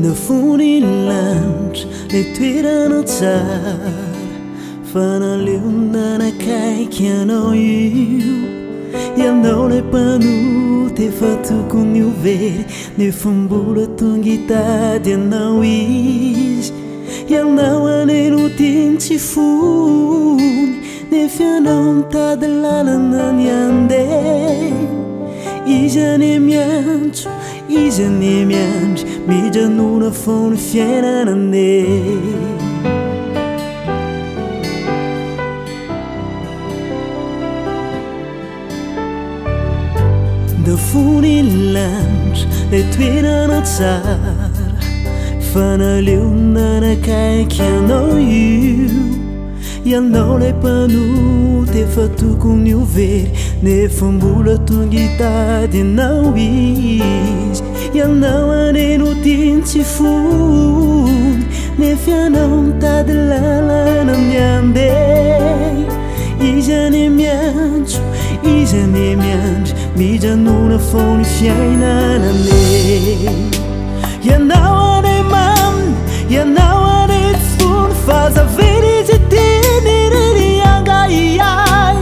nafony lanitra le toeranao tsara fa naleo nanakaiky anao io ianao lay mpanoty efa tokony overy nefa mbola tonga hitady anao izy ianao aneno tiny tsy fony nefa ianao mitady lalana ny andeha izy ane miantso izy ane miandry mijanona foana fiainanane nafony lanitra le toeranao tsara fa naleo nanakaiky anao io ianao lay mpanoty efa tokony overy nefa mbola tonga hitady anao izy ianao aneno tiny tsy fony nefa ianao mitady lalana miandeha izy ane miantso izy ane miandry mijanona foana fiainanane ianao ane mamy ianao ane fony fazavery izy tiny ririanga iay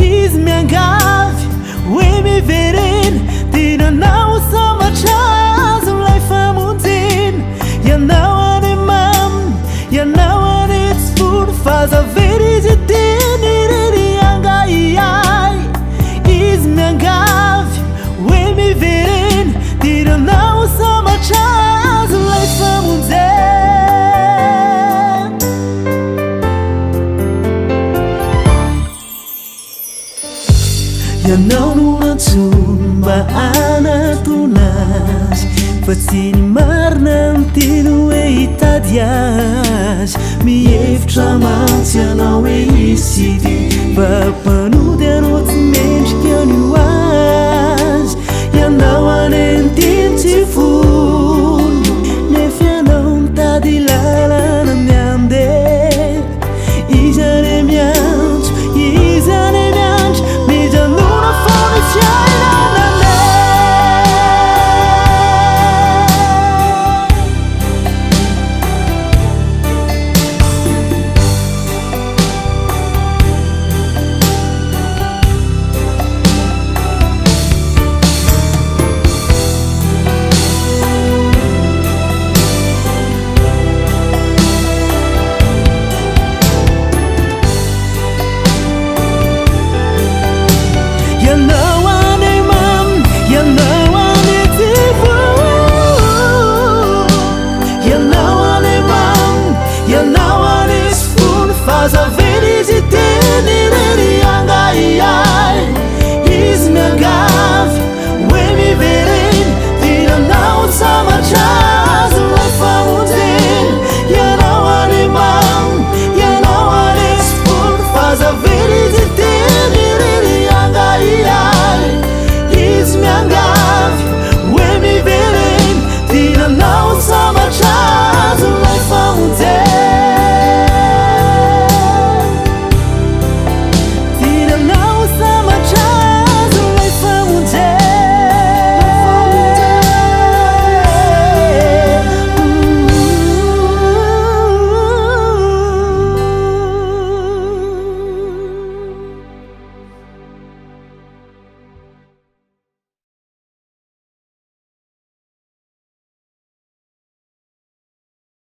izy miangavy hoe miverena tinanao samatrazo lay famonjena ianao ane mamy ianao ane fony fazavery izy tiny ririanga iay izy miangavy hoe miverena tinanao samatrazo lay famonjena ianao no antsoiny mba anatonazy fa tsy ny marina miteny hoe hitady azy mihevitra mantsy ianao hoe izy sy ty fa mpanody anao tsy mendrika an'io